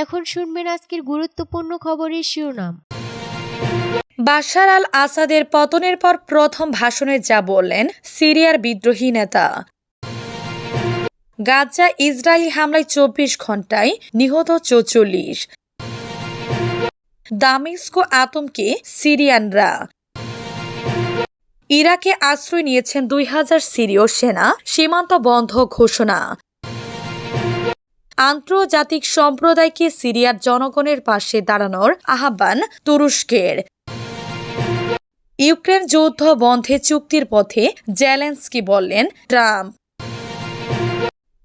এখন শুনবেন আজকের গুরুত্বপূর্ণ খবরের শিরোনাম। বাশার আল আসাদের পতনের পর প্রথম ভাষণে যা বললেন সিরিয়ার বিদ্রোহী নেতা। গাজা ইসরায়েলি হামলায় ২৪ ঘন্টায় নিহত ৪৪। দামেস্কো আতঙ্কে সিরিয়ানরা। ইরাকে আশ্রয় নিয়েছেন ২,০০০ সিরীয় সেনা, সীমান্ত বন্ধ ঘোষণা। আন্তর্জাতিক সম্প্রদায়কে সিরিয়ার জনগণের পাশে দাঁড়ানোর আহ্বান তুরস্কের। ইউক্রেন যুদ্ধ বন্ধে চুক্তির পথে, জেলেনস্কি বললেন ট্রাম্প।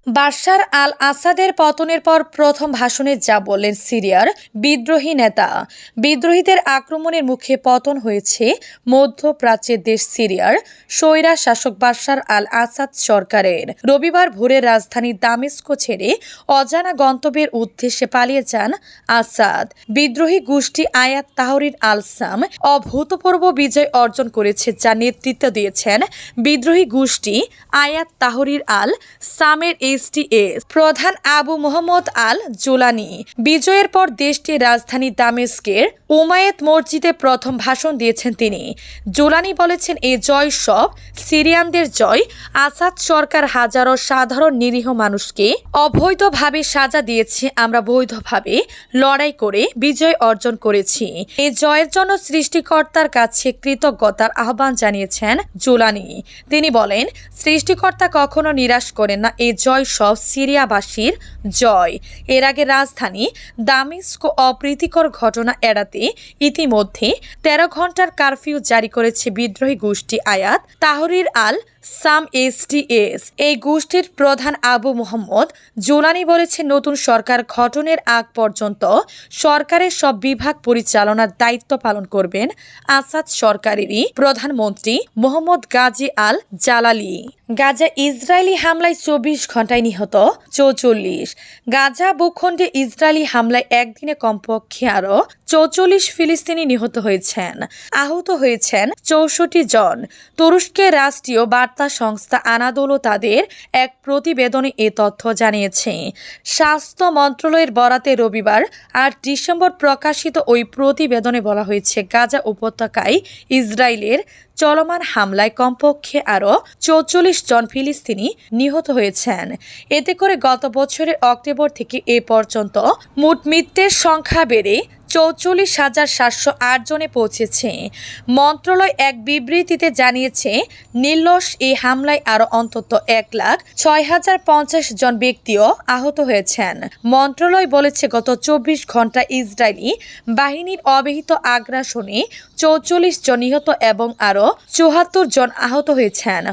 বাশার আল আসাদের পতনের পর প্রথম ভাষণে যা বললেন সিরিয়ার বিদ্রোহী নেতা। বিদ্রোহীদের আক্রমণের মুখে পতন হয়েছে মধ্যপ্রাচ্যের দেশ সিরিয়ার স্বৈরা শাসক বাশার আল আসাদ সরকারের। রবিবার ভোরে রাজধানী দামেস্কো ছেড়ে অজানা গন্তব্যের উদ্দেশ্যে পালিয়ে যান আসাদ। বিদ্রোহী গোষ্ঠী আয়াত তাহরির আল সাম অভূতপূর্ব বিজয় অর্জন করেছে, যা নেতৃত্ব দিয়েছেন বিদ্রোহী গোষ্ঠী আয়াত তাহরির আল সামের প্রধান আবু মোহাম্মদ আল জুলানি। বিজয়ের পর দেশটির রাজধানী দামেস্কের উমায়েত মসজিদে প্রথম ভাষণ দিয়েছেন তিনি। জুলানি বলেছেন, এই জয় সব সিরিয়ানদের জয়। আসাদ সরকার হাজারো সাধারণ নিরীহ মানুষকে অবৈধভাবে সাজা দিয়েছে, আমরা বৈধভাবে লড়াই করে বিজয় অর্জন করেছি। এই জয়ের জন্য সৃষ্টিকর্তার কাছে কৃতজ্ঞতার আহ্বান জানিয়েছেন জুলানি। তিনি বলেন, সৃষ্টিকর্তা কখনো নিরাশ করেন না, এই জয় সব সিরিয়াবাসীর জয়। এর আগে রাজধানী দামেস্কো অপ্রীতিকর ঘটনা এড়াতে ইতিমধ্যে ১৩ ঘন্টার কারফিউ জারি করেছে বিদ্রোহী গোষ্ঠী আয়াত তাহরির আল সাম। এই গোষ্ঠীর প্রধান আবু মোহাম্মদ জুলানি বলেছেন, নতুন সরকার গঠনের আগ পর্যন্ত সরকারের সব বিভাগ পরিচালনার দায়িত্ব পালন করবেন আসাদ সরকারেরই প্রধানমন্ত্রী মোহাম্মদ গাজী আল জালালি। গাজা ইসরায়েলি হামলায় ২৪ ঘন্টায় নিহত ৪৪। গাজা ভূখণ্ডে ইসরায়েলি হামলায় একদিনে কমপক্ষে আরও ৪৪ ফিলিস্তিনি নিহত হয়েছেন। আহত হয়েছেন ৬৪ জন। তুরস্কের রাষ্ট্রীয় বার্তা সংস্থা আনাদোলো তাদের এক প্রতিবেদনে এ তথ্য জানিয়েছে। স্বাস্থ্য মন্ত্রণালয়ের বরাতে রবিবার ৮ ডিসেম্বর প্রকাশিত ওই প্রতিবেদনে বলা হয়েছে, গাজা উপত্যকায় ইসরায়েলের চলমান হামলায় কমপক্ষে আরও ৪৪ জন ফিলিস্তিনি নিহত হয়েছেন। এতে করে গত বছরের অক্টোবর থেকে এ পর্যন্ত মোট মৃতের সংখ্যা বেড়ে ৪৪,৭০৮ জনে পৌঁছেছে। মন্ত্রণালয় এক বিবৃতিতে জানিয়েছে, নির্লস এই হামলায় আরও অন্তত ১,০৬,০৫০ জন ব্যক্তিও আহত হয়েছেন। মন্ত্রণালয় বলেছে, গত ২৪ ঘন্টা ইসরায়েলি বাহিনীর অব্যাহত আগ্রাসনে ৪৪ জন নিহত এবং আরও ৭৪ জন আহত হয়েছেন।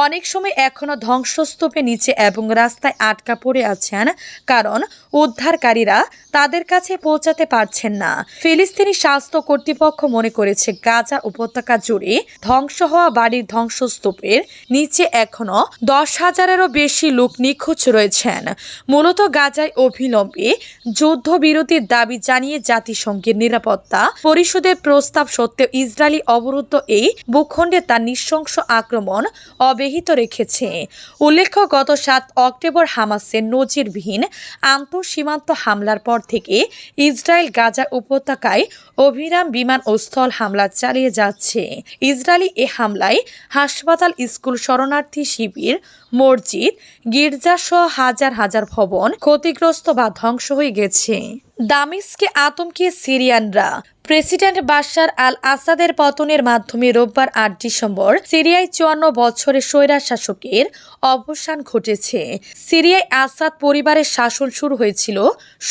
অনেক সময় এখনও ধ্বংসস্তূপের নিচে এবং রাস্তায় আটকা পড়ে আছেন, কারণ উদ্ধারকারীরা তাদের কাছে পৌঁছাতে পারছেন না। ফিলিস্তিনি স্বাস্থ্য কর্তৃপক্ষ মনে করেছে, গাজা উপত্যকা জুড়ে ধ্বংস হওয়া বাড়ির ধ্বংসস্তূপের নিচে এখনও ১০,০০০-এরও বেশি লোক নিখোঁজ রয়েছেন। মূলত গাজায় অবিলম্বে যুদ্ধবিরতির দাবি জানিয়ে জাতিসংঘের নিরাপত্তা পরিষদের প্রস্তাব সত্ত্বেও ইসরায়েলি অবরুদ্ধ এই ভূখণ্ডে তার নৃশংস আক্রমণ অব্যাহত রেখেছে। উল্লেখ্য, গত ৭ অক্টোবর হামাসের নজিরবিহীন আন্তঃসীমান্ত হামলার পর থেকে ইসরায়েল গাজা উপত্যকায় অবিরাম বিমান ও স্থল হামলা চালিয়ে যাচ্ছে। ইসরায়েলি এ হামলায় হাসপাতাল, স্কুল, শরণার্থী শিবির, মসজিদ, গির্জাসহ হাজার হাজার ভবন ক্ষতিগ্রস্ত বা ধ্বংস হয়ে গেছে। দামেস্কে আতঙ্কে সিরিয়ানরা। প্রেসিডেন্ট বাশার আল আসাদের পতনের মাধ্যমে রোববার ৮ ডিসেম্বর সিরিয়ায় ৫৪ বছরের স্বৈরশাসকের অবসান ঘটেছে। সিরিয়ায় আসাদ পরিবারের শাসন শুরু হয়েছিল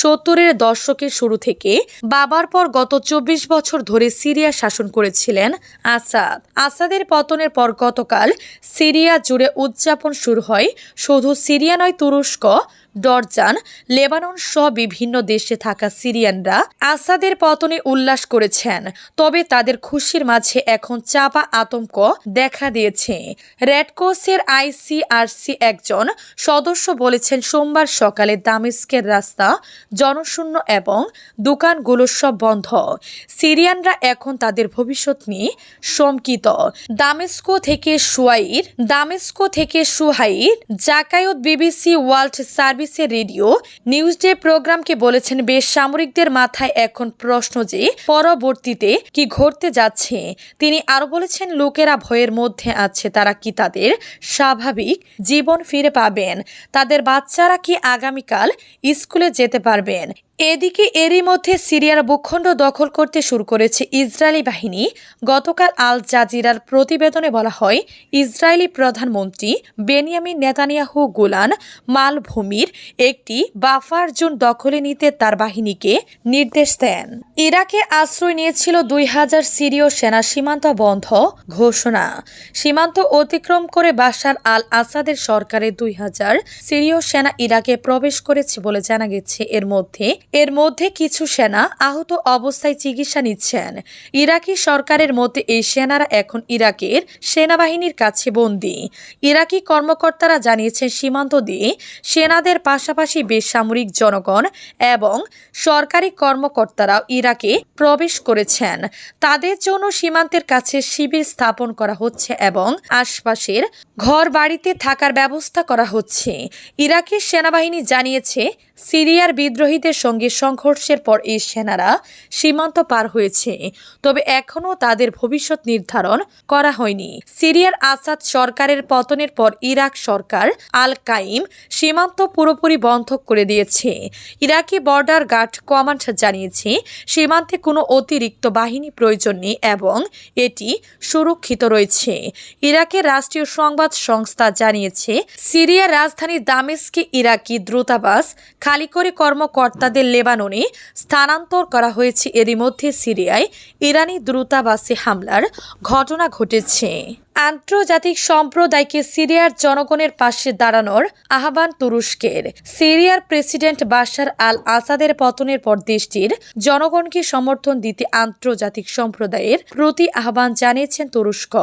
৭০-এর দশকের শুরু থেকে। বাবার পর গত ২৪ বছর ধরে সিরিয়া শাসন করেছিলেন আসাদ। আসাদের পতনের পর গতকাল সিরিয়া জুড়ে উদযাপন শুরু হয়। শুধু সিরিয়া নয়, তুরস্ক, জর্ডান, লেবানন সহ বিভিন্ন দেশে থাকা সিরিয়ানরা আসাদের পতনে উল্লাস করেছেন। তবে তাদের খুশির মাঝে এখন চাপা আতঙ্ক দেখা দিয়েছে। রেড ক্রসের ICRC একজন সদস্য বলেছেন, সোমবার সকালে দামেস্কের রাস্তা জনশূন্য এবং দোকানগুলো সব বন্ধ। সিরিয়ানরা এখন তাদের ভবিষ্যৎ নিয়ে শঙ্কিত। দামেস্কো থেকে সুহাইর জাকায়ত BBC ওয়ার্ল্ড সার্ভিসের রেডিও নিউজ ডে প্রোগ্রামকে বলেছেন, বেসামরিকদের মাথায় এখন প্রশ্ন যে পরবর্তীতে কি ঘটতে যাচ্ছে। তিনি আরো বলেছেন, লোকেরা ভয়ের মধ্যে আছে, তারা কি তাদের স্বাভাবিক জীবন ফিরে পাবেন, তাদের বাচ্চারা কি আগামীকাল স্কুলে যেতে পারবেন। এদিকে এরই মধ্যে সিরিয়ার ভূখণ্ড দখল করতে শুরু করেছে ইসরায়েলি বাহিনী। গতকাল আল জাজিরার প্রতিবেদনে বলা হয়, ইসরায়েলি প্রধানমন্ত্রী বেনিয়ামিন নেতানিয়াহু গোলান মালভূমির একটি বাফার জোন দখলে নিতে তার বাহিনীকে নির্দেশ দেন। ইরাকে আশ্রয় নিয়েছিল 2000 সিরীয় সেনা। সীমান্ত বন্ধ ঘোষণা। সীমান্ত অতিক্রম করে বাশার আল আসাদের সরকারের 2000 সিরীয় সেনা ইরাকে প্রবেশ করেছে বলে জানা গেছে। এর মধ্যে কিছু সেনা আহত অবস্থায় চিকিৎসা নিচ্ছেন। ইরাকি সরকারের মতে এই সেনারা এখন ইরাকের সেনাবাহিনীর কাছে বন্দী। ইরাকি কর্মকর্তারা জানিয়েছেন, সীমান্ত দিয়ে সেনাদের পাশাপাশি বেসামরিক জনগণ এবং সরকারি কর্মকর্তারাও ইরাকে প্রবেশ করেছেন। তাদের জন্য সীমান্তের কাছে শিবির স্থাপন করা হচ্ছে এবং আশপাশের ঘর বাড়িতে থাকার ব্যবস্থা করা হচ্ছে। ইরাকের সেনাবাহিনী জানিয়েছে, সিরিয়ার বিদ্রোহীদের সঙ্গে সংঘর্ষের পর এই সেনারা সীমান্ত পার হয়েছে, তবে এখনও তাদের ভবিষ্যৎ নির্ধারণ করা হয়নি। সিরিয়ার আসাদ সরকারের পতনের পর ইরাক সরকার আল কাইম সীমান্ত পুরোপুরি বন্ধ করে দিয়েছে। ইরাকি বর্ডার গার্ড কমান্ড জানিয়েছে, সীমান্তে কোনো অতিরিক্ত বাহিনী প্রয়োজন নেই এবং এটি সুরক্ষিত রয়েছে। ইরাকের রাষ্ট্রীয় সংবাদ সংস্থা জানিয়েছে, সিরিয়ার রাজধানী দামেস্কে ইরাকি দূতাবাস খালি করে কর্মকর্তাদের লেবাননে স্থানান্তর করা হয়েছে। এরই মধ্যে সিরিয়ায় ইরানি দূতাবাসে হামলার ঘটনা ঘটেছে। আন্তর্জাতিক সম্প্রদায়কে সিরিয়ার জনগণের পাশে দাঁড়ানোর আহ্বান তুরস্কের। সিরিয়ার প্রেসিডেন্ট বাশার আল আসাদের পতনের পর দেশটির জনগণকে সমর্থন দিতে আন্তর্জাতিক সম্প্রদায়ের প্রতি আহ্বান জানিয়েছেন তুরস্ক।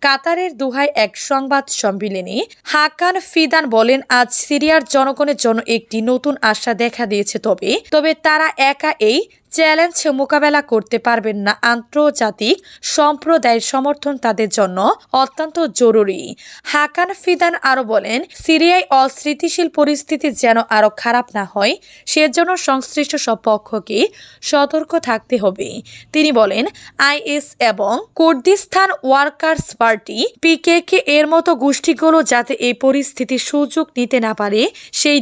কাতারের দোহায় এক সংবাদ সম্মেলনে হাকান ফিদান বলেন, আজ সিরিয়ার জনগণের জন্য একটি নতুন আশা দেখা দিয়েছে, তবে তারা একা এই চ্যালেঞ্জ মোকাবেলা করতে পারবেন না। আন্তর্জাতিক সম্প্রদায়ের সমর্থন তাদের জন্য অত্যন্ত জরুরি। হাকান ফিদান আরো বলেন, সিরিয়ায় অস্থিতিশীল পরিস্থিতি যেন আরো খারাপ না হয়, সেজন্য সংশ্লিষ্ট সব পক্ষকে সতর্ক থাকতে হবে। তিনি বলেন, IS এবং কুর্দিস্তান ওয়ার্কার্স পার্টি PKK এর মতো গোষ্ঠীগুলো যাতে এই পরিস্থিতির সুযোগ নিতে না পারে সেই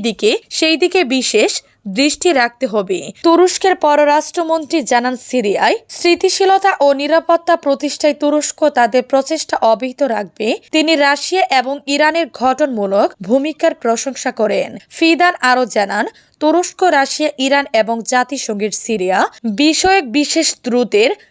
দিকে বিশেষ দৃষ্টি রাখতে হবে। তুরস্কের পররাষ্ট্রমন্ত্রী জানান, সিরিয়ায় স্থিতিশীলতা ও নিরাপত্তা প্রতিষ্ঠায় তুরস্ক তাদের প্রচেষ্টা অব্যাহত রাখবে। তিনি রাশিয়া এবং ইরানের গঠনমূলক ভূমিকার প্রশংসা করেন। ফিদান আরও জানান, তুরস্ক, রাশিয়া, ইরান এবং জাতিসংঘের সিরিয়া বিষয়ক বিশেষ দূতের